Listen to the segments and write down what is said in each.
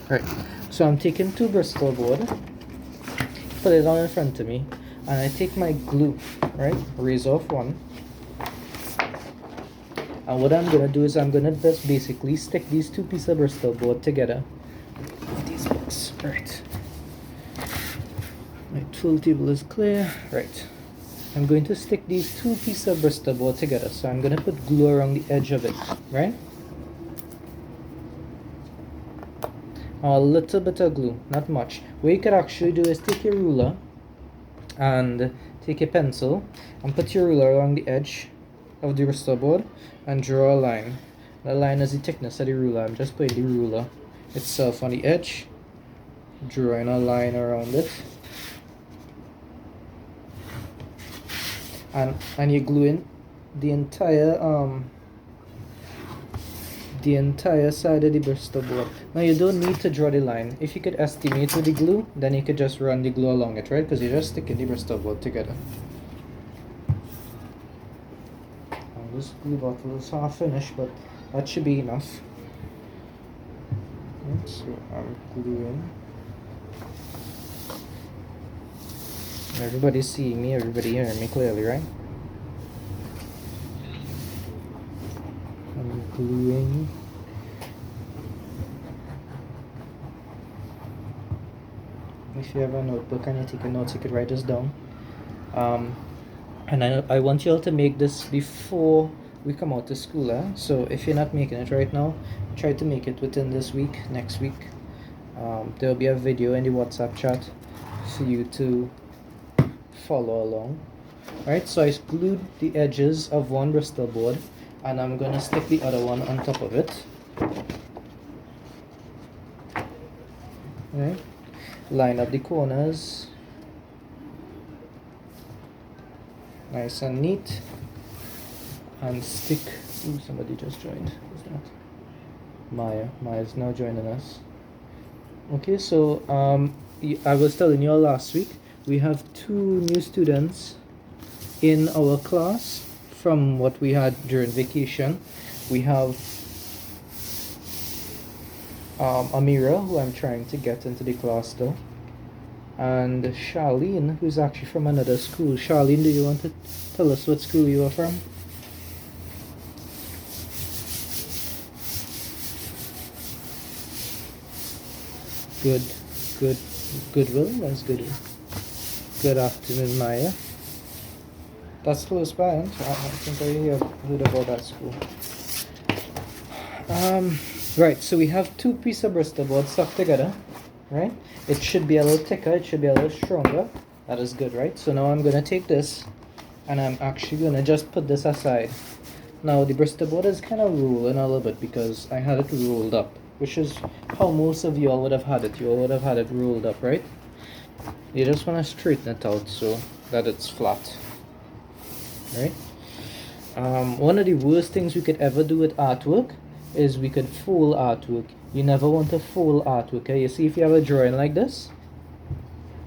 Right, so I'm taking two Bristol board, put it on in front of me, and I take my glue, right, raise off one, and what I'm gonna do is I'm gonna just basically stick these two pieces of Bristol board together with these books. Right, my tool table is clear. Right, I'm going to stick these two pieces of Bristol board together, so I'm gonna put glue around the edge of it, right? A little bit of glue, not much. What you could actually do is take your ruler and take a pencil and put your ruler along the edge of the Bristol board and draw a line. The line is the thickness of the ruler. I'm just putting the ruler itself on the edge, drawing a line around it, and you're gluing the entire side of the Bristol board. Now you don't need to draw the line. If you could estimate with the glue, then you could just run the glue along it, right? Because you're just sticking the Bristol board together. And this glue bottle is half finished, but that should be enough. Okay, so I'm gluing. Everybody's seeing me, everybody hearing me clearly, right? I'm gluing. If you have a notebook and you take a note, you could write this down. And I want you all to make this before we come out to school. So if you're not making it right now, try to make it within this week, next week. There'll be a video in the WhatsApp chat for you to follow along. Right, so I glued the edges of one Bristol board, and I'm gonna stick the other one on top of it. Right, line up the corners, nice and neat, and stick. Ooh, somebody just joined. Who's that? Maya's now joining us. Okay, so I was telling you all last week, we have two new students in our class from what we had during vacation. We have Amira, who I'm trying to get into the class though, and Charlene, who's actually from another school. Charlene, do you want to tell us what school you are from? Goodwill? That's Goodwill. Good afternoon, Maya. That's close by, I think I have heard about that school. Right, so we have two pieces of Bristol board stuck together, right? It should be a little thicker, it should be a little stronger. That is good, right? So now I'm going to take this, and I'm actually going to just put this aside. Now the Bristol board is kind of rolling a little bit because I had it rolled up, which is how most of you all would have had it. You all would have had it rolled up, right? You just want to straighten it out so that it's flat. Right? One of the worst things we could ever do with artwork is we could fold artwork. You never want to fold artwork. Okay? You see, if you have a drawing like this,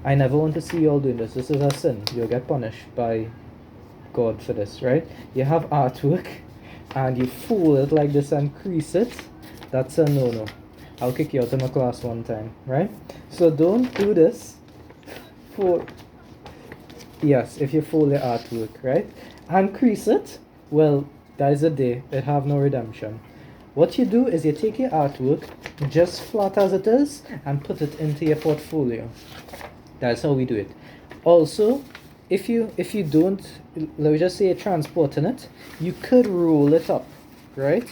I never want to see you all doing this. This is a sin. You'll get punished by God for this, right? You have artwork and you fold it like this and crease it. That's a no-no. I'll kick you out of my class one time, right? So don't do this for... Yes, if you fold the artwork, right? And crease it, well, that is a day. It have no redemption. What you do is you take your artwork, just flat as it is, and put it into your portfolio. That's how we do it. Also, if you don't, let me just say you're transporting it, you could roll it up, right?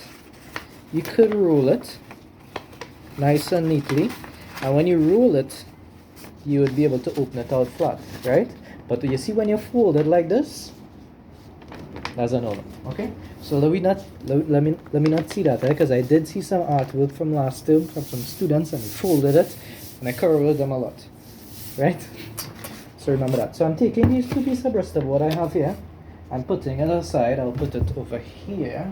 You could roll it nice and neatly, and when you roll it, you would be able to open it out flat, right? But you see, when you fold it like this, that's a no-no. Okay, so let me not see that, because I did see some artwork from last term from some students, and they folded it, and I corrected them a lot, right? So remember that. So I'm taking these two pieces of Bristol board I have here, I'm putting it aside. I'll put it over here,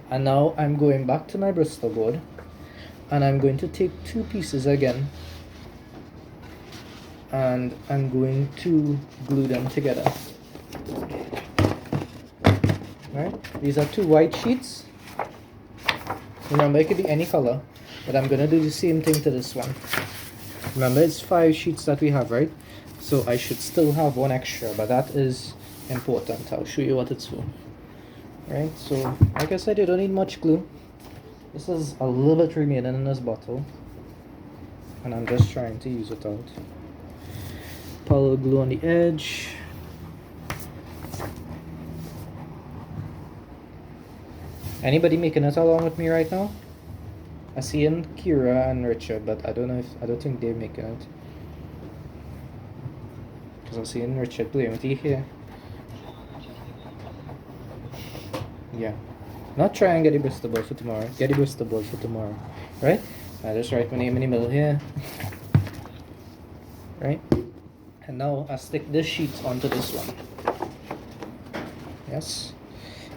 and now I'm going back to my Bristol board, and I'm going to take two pieces again, and I'm going to glue them together. Right? These are two white sheets, Remember, it could be any color, but I'm gonna do the same thing to this one. Remember, it's 5 sheets that we have, right? So I should still have one extra, but that is important. I'll show you what it's for. Right, so like I said, you don't need much glue. This is a little bit remaining in this bottle, and I'm just trying to use it out. Put a little glue on the edge. Anybody making it along with me right now? I see in Kira and Richard, but I don't think they're making it. Because I'm seeing Richard playing with you here. Yeah. Not try and get the Bristol Board for tomorrow. Get the Bristol Board for tomorrow. Right? I just write my name in the middle here. Right? And now I stick this sheet onto this one. Yes.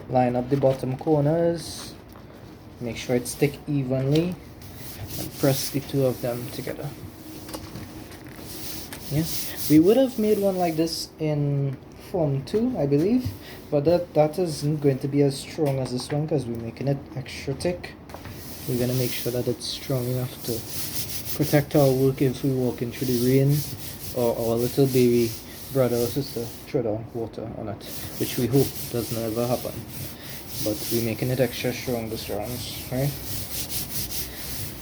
Line up the bottom corners. Make sure it stick evenly. And press the two of them together. Yes. We would have made one like this in Form 2, I believe. But that isn't going to be as strong as this one because we're making it extra thick. We're going to make sure that it's strong enough to protect our work if we walk into the rain or our little baby brother or sister throw down water on it, which we hope does never happen. But we're making it extra strong this round, right?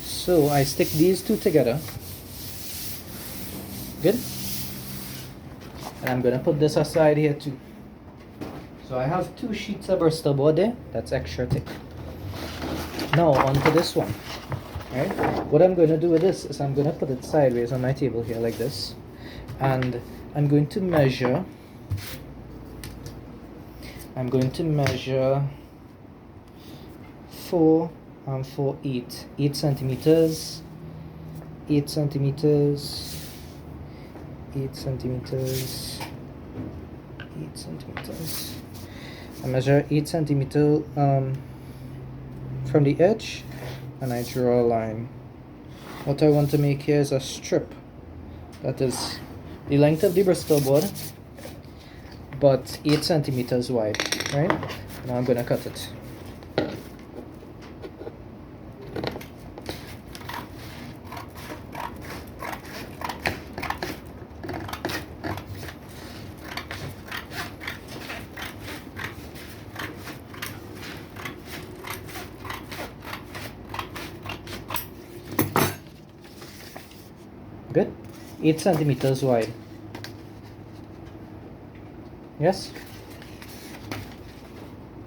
So I stick these two together. Good? And I'm going to put this aside here too. So I have 2 sheets of Bristol Board there. That's extra thick. Now onto this one. Right? What I'm going to do with this is I'm going to put it sideways on my table here like this. And I'm going to measure 4 and 4, 8 centimeters, 8 centimeters, 8 centimeters, 8 centimeters. I measure 8 centimeters from the edge, and I draw a line. What I want to make here is a strip that is the length of the Bristol board, but 8 centimeters wide, right? Now I'm gonna cut it. Good. 8 centimeters wide. Yes.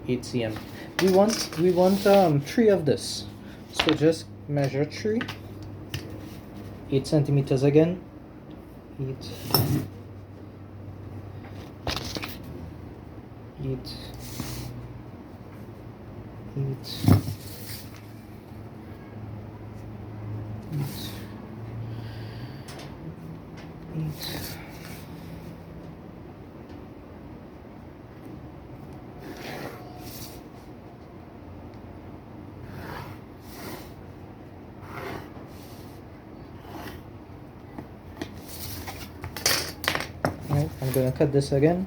8 cm. We want 3 of this. So just measure 3. 8 centimeters again. 8. 8. 8. 8. 8. Right, I'm going to cut this again.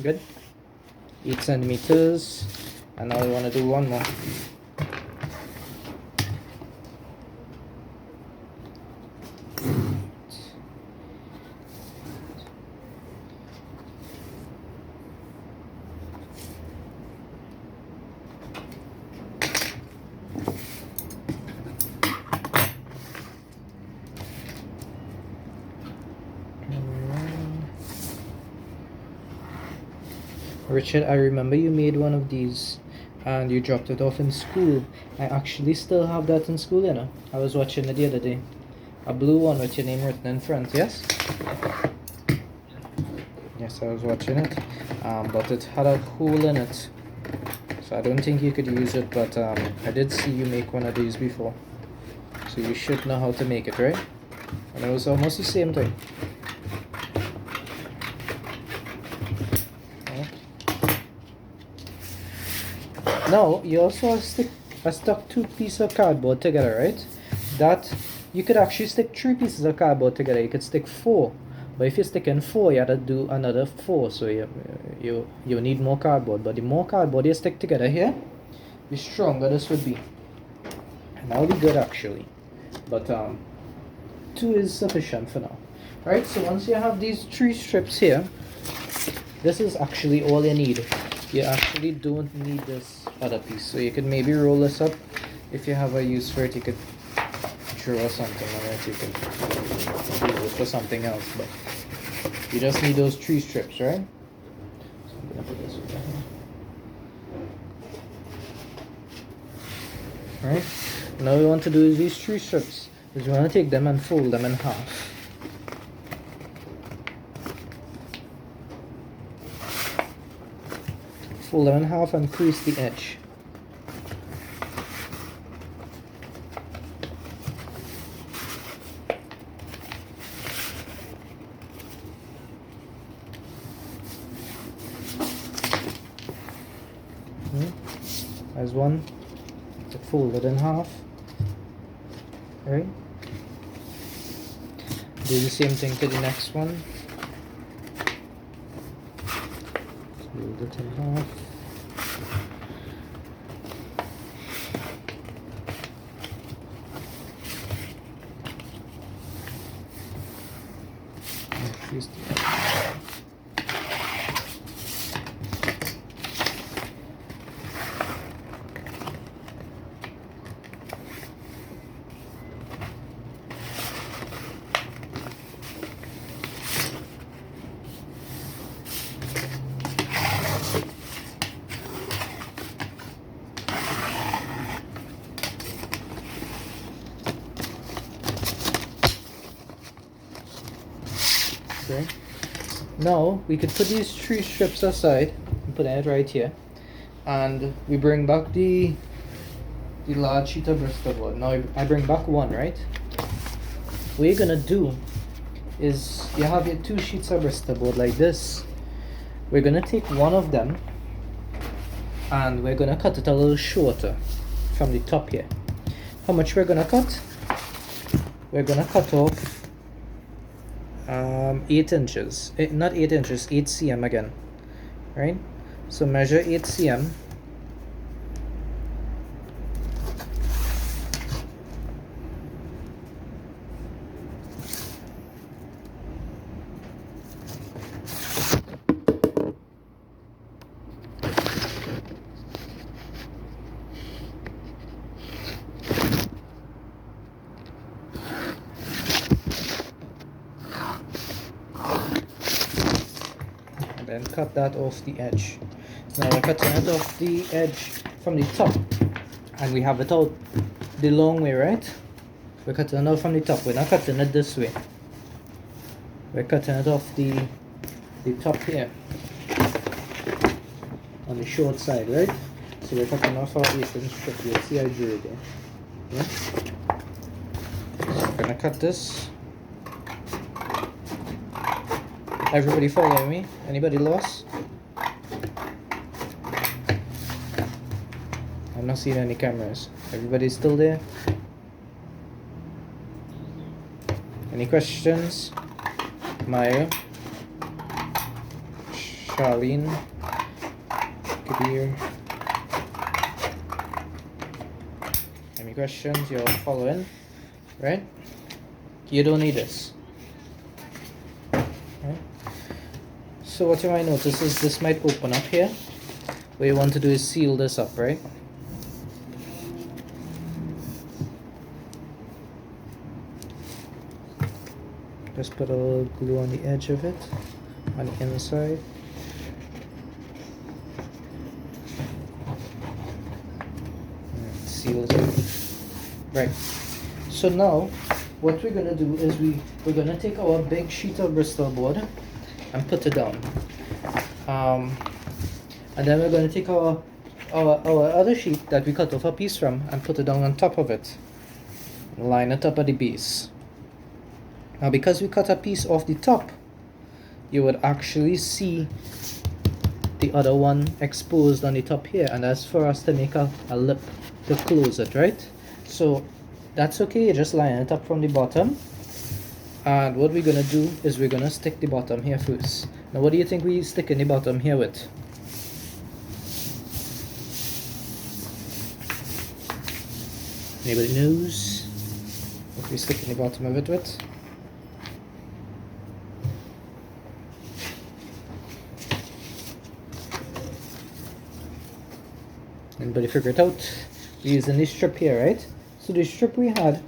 Good. 8 centimeters, and now I want to do one more. Richard, I remember you made one of these and you dropped it off in school. I actually still have that in school, you know. I was watching it the other day. A blue one with your name written in front, yes? Yes, I was watching it. But it had a hole in it. So I don't think you could use it, but I did see you make one of these before. So you should know how to make it, right? And it was almost the same thing. Now you also stuck two pieces of cardboard together, right? That you could actually stick three pieces of cardboard together. You could stick four, but if you're sticking four, you have to do another four. So you need more cardboard. But the more cardboard you stick together here, the stronger this would be. And that would be good actually. But two is sufficient for now. Alright, so once you have these three strips here, this is actually all you need. You actually don't need this other piece. So you could maybe roll this up. If you have a use for it, you could draw something on it. You can use it for something else. But you just need those three strips, right? So I'm gonna put this over here. Right? Now we want to do is these three strips. Is we want to take them and fold them in half. Fold them in half and crease the edge. As one, to fold it in half. Alright. Do the same thing to the next one. Fold it in half. Crease the edge. Okay. Now we could put these three strips aside and put it right here, and we bring back the large sheet of Bristol board. Now I bring back one, right? What you're gonna do is you have your two sheets of Bristol board like this. We're gonna take one of them and we're gonna cut it a little shorter from the top here. How much we're gonna cut? We're gonna cut off 8 inches, not 8 inches, 8 cm again, right? So measure 8 cm. Then cut that off the edge. Now we're cutting it off the edge from the top, and we have it out the long way, right? We're cutting it out from the top. We're not cutting it this way. We're cutting it off the top here on the short side, right? So we're cutting off our 8-inch strip. You'll see I drew it there. Yeah? So I'm gonna cut this. Everybody following me? Anybody lost? I'm not seeing any cameras. Everybody's still there? Any questions? Maya? Charlene? Kabir? Any questions? You're following? Right? You don't need this. So what you might notice is this might open up here. What you want to do is seal this up, right? Just put a little glue on the edge of it, on the inside. And seal it up. Right. So now, what we're gonna do is we're gonna take our big sheet of Bristol board and put it down, and then we're going to take our other sheet that we cut off a piece from and put it down on top of it, line it up at the base. Now because we cut a piece off the top, you would actually see the other one exposed on the top here, and that's for us to make a lip to close it, right? So that's okay, you just line it up from the bottom. And what we're gonna do is we're gonna stick the bottom here first. Now what do you think we stick in the bottom here with? Anybody knows what we stick in the bottom of it with? Anybody figure it out? We're using this strip here, right? So the strip we had,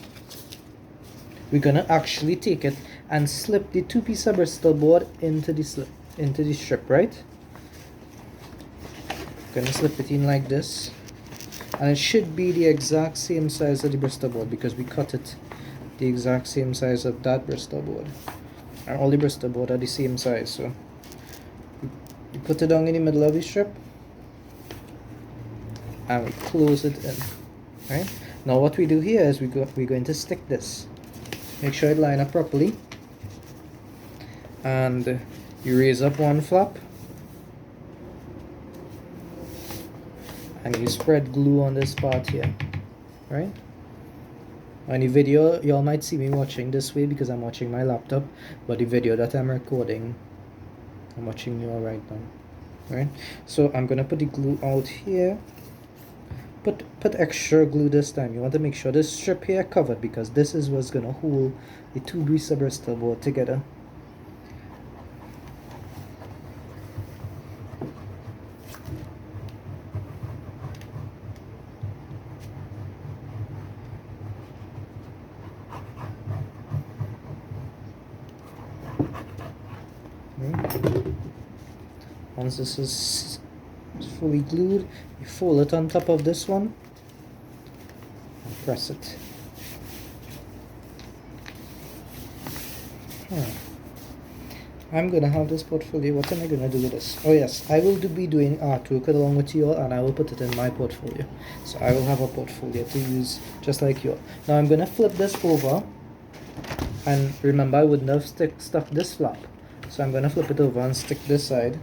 we're gonna actually take it and slip the 2 pieces of Bristol board into the strip, right? Gonna slip it in like this, and it should be the exact same size of the Bristol board because we cut it the exact same size of that Bristol board. And all the Bristol board are the same size, so you put it down in the middle of the strip and we close it in, right? Now what we do here is we're going to stick this. Make sure it line up properly, and you raise up one flap and you spread glue on this part here, right? On the video y'all might see me watching this way because I'm watching my laptop, but the video that I'm recording, I'm watching you all right now, right? So I'm gonna put the glue out here. Put extra glue this time. You want to make sure this strip here covered because this is what's gonna hold the 2 pieces of Bristol board together. Once this is fully glued, you fold it on top of this one and press it. I'm gonna have this portfolio. What am I gonna do with this? Oh yes, I will be doing artwork along with you all, and I will put it in my portfolio. So I will have a portfolio to use just like you all. Now I'm gonna flip this over, and remember I wouldn't have stuck this flap. So I'm gonna flip it over and stick this side.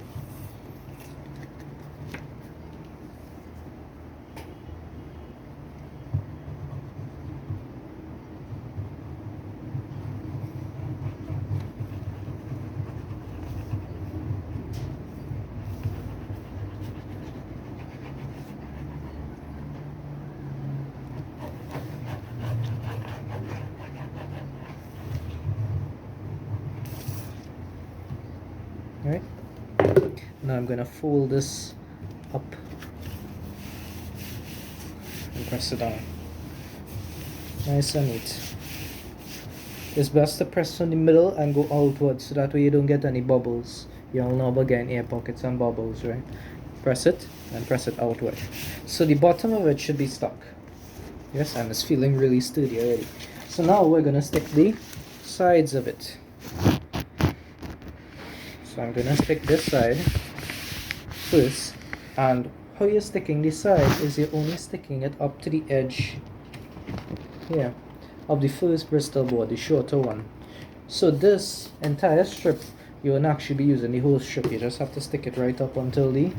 Right? Now I'm gonna fold this up and press it down. Nice and neat. It's best to press on the middle and go outwards so that way you don't get any bubbles. You all know about getting air pockets and bubbles, right? Press it and press it outward. So the bottom of it should be stuck. Yes, and it's feeling really sturdy already. So now we're gonna stick the sides of it. So I'm gonna stick this side first, and how you're sticking this side is you're only sticking it up to the edge here of the first Bristol board, the shorter one. So this entire strip, you won't actually be using the whole strip, you just have to stick it right up until the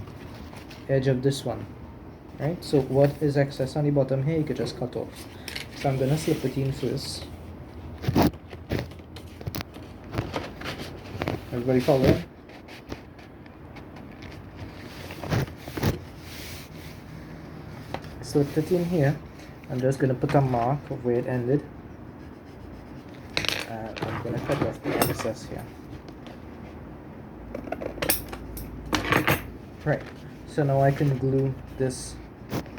edge of this one, right? So what is excess on the bottom here, you could just cut off. So I'm gonna slip it in first. Everybody following? Slip it in here. I'm just gonna put a mark of where it ended. And I'm gonna cut off the excess here. Right. So now I can glue this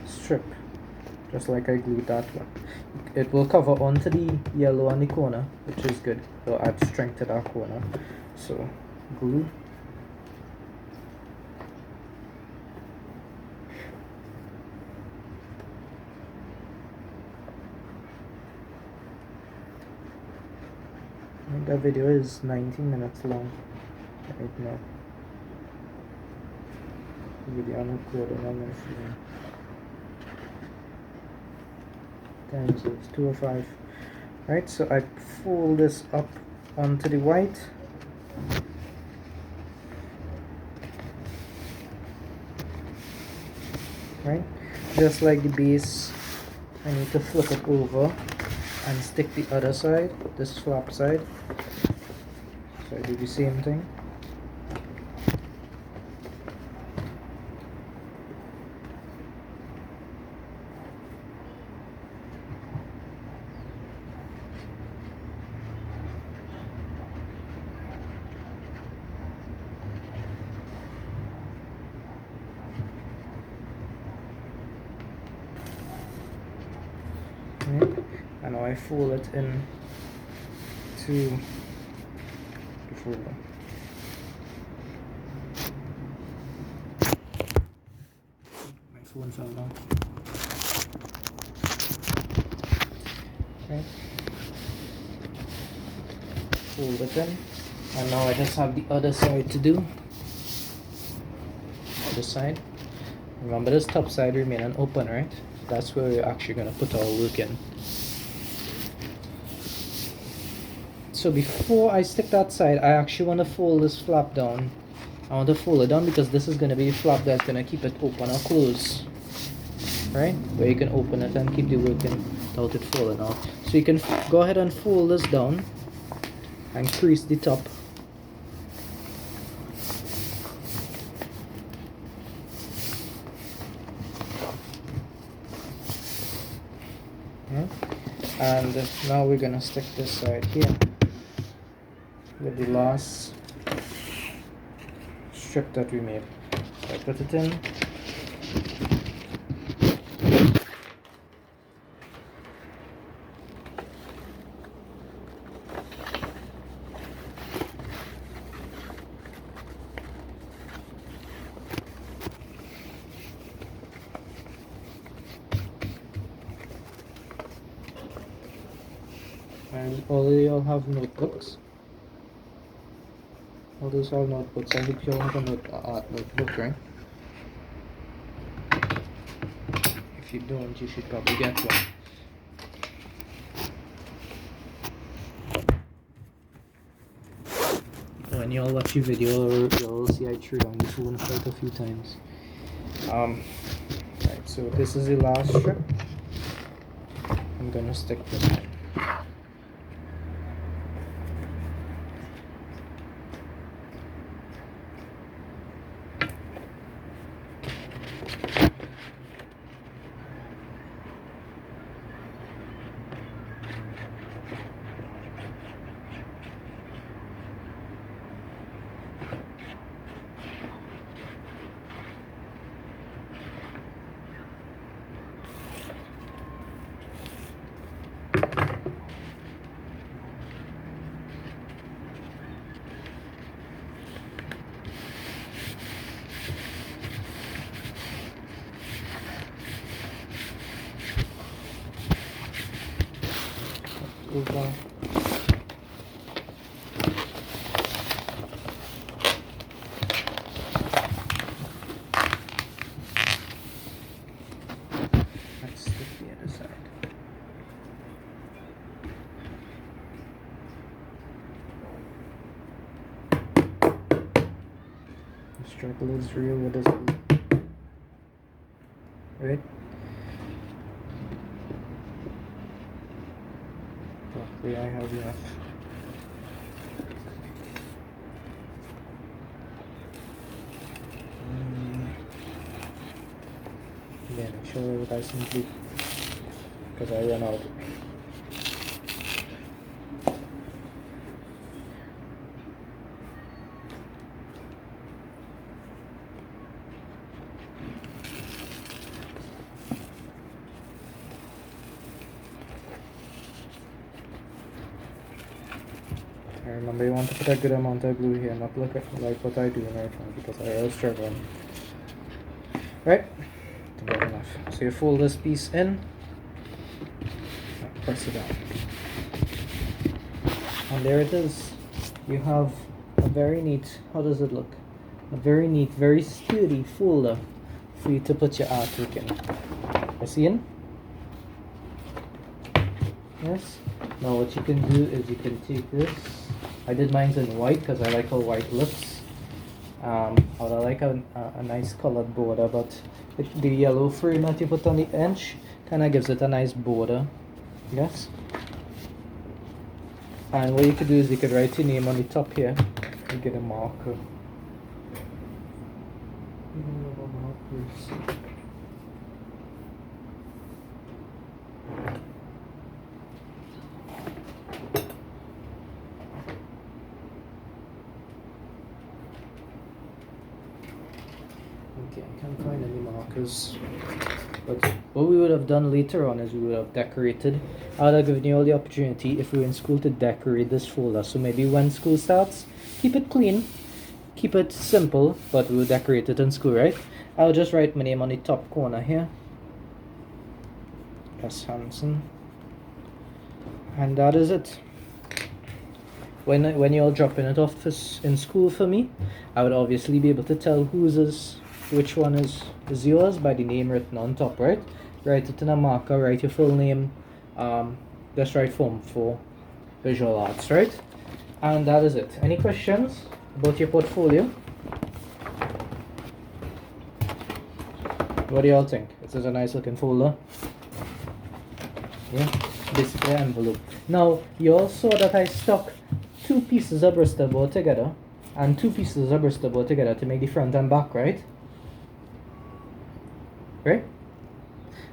strip just like I glued that one. It will cover onto the yellow on the corner, which is good. So I've strength to that corner. So glue. I think that video is 19 minutes long right now. The video I'm recording on my phone. Times it's 2:05. Right, so I fold this up onto the white. right? Just like the base, I need to flip it over and stick the other side, this flap side. So I do the same thing. Right? And now I fold it in to the folder. My phone fell down. Right? Fold it in, and now I just have the other side to do. Other side. Remember, this top side remaining open, right? That's where we're actually gonna put our work in. So before I stick that side, I actually want to fold this flap down. I want to fold it down because this is gonna be the flap that's gonna keep it open or closed, right? Where you can open it and keep the work in without it falling off. So you can go ahead and fold this down and crease the top. And now we're gonna stick this side here with the last strip that we made. So I put it in. And all y'all have notebooks. All those have notebooks. I hope you all have a notebook, right? If you don't, you should probably get one. When y'all watch your video, you'll see I threw down the phone quite a few times. Right, so this is the last strip. I'm gonna stick this in. Over. Let's stick the other side. The struggle is real with this glue. Right? Luckily I have enough. Yeah, make sure that I simply, because I ran out. Remember, you want to put a good amount of glue here, not look like what I do right now, because I was struggling. Right? About enough. So you fold this piece in, press it down, and there it is. You have a very neat, how does it look? A very neat, very sturdy folder for you to put your artwork in. You see it? Yes? Now what you can do is you can take this. I did mine in white because I like how white looks. I would like a nice colored border, but the yellow frame that you put on the edge kind of gives it a nice border. Yes. And what you could do is you could write your name on the top here. You get a marker. Okay, I can't find any markers. But what we would have done later on is we would have decorated. I would have given you all the opportunity if we were in school to decorate this folder. So maybe when school starts, keep it clean, keep it simple, but we'll decorate it in school, right? I'll just write my name on the top corner here. S. Hansen. And that is it. When you're dropping it off in school for me, I would obviously be able to tell which one is yours by the name written on top, right? Write it in a marker, write your full name, just write Form 4 Visual Arts, right? And that is it. Any questions about your portfolio? What do y'all think? This is a nice looking folder. Yeah, basically an envelope. Now, you all saw that I stuck 2 pieces of Bristol board together and 2 pieces of Bristol board together to make the front and back, right? Right?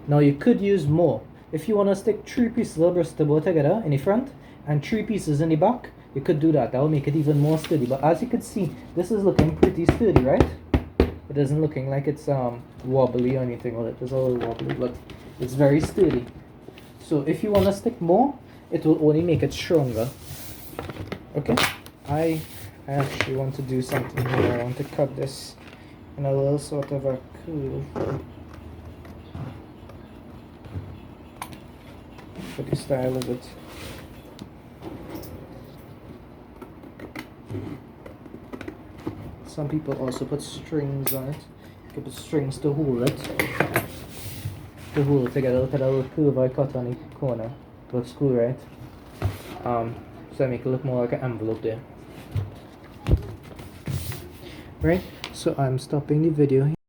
Now you could use more. If you want to stick 3 pieces of Bristol board together in the front and 3 pieces in the back, you could do that. That will make it even more sturdy. But as you can see, this is looking pretty sturdy, right? It isn't looking like it's wobbly or anything. Well, it is a little wobbly, but it's very sturdy. So if you want to stick more, it will only make it stronger. Okay, I actually want to do something here. I want to cut this in a little sort of a curve. What the style is it? Some people also put strings on it. You can put strings to hold it. To hold it together. Look at that little curve I cut on the corner. Looks cool, right? So I make it look more like an envelope there. Right? So I'm stopping the video here.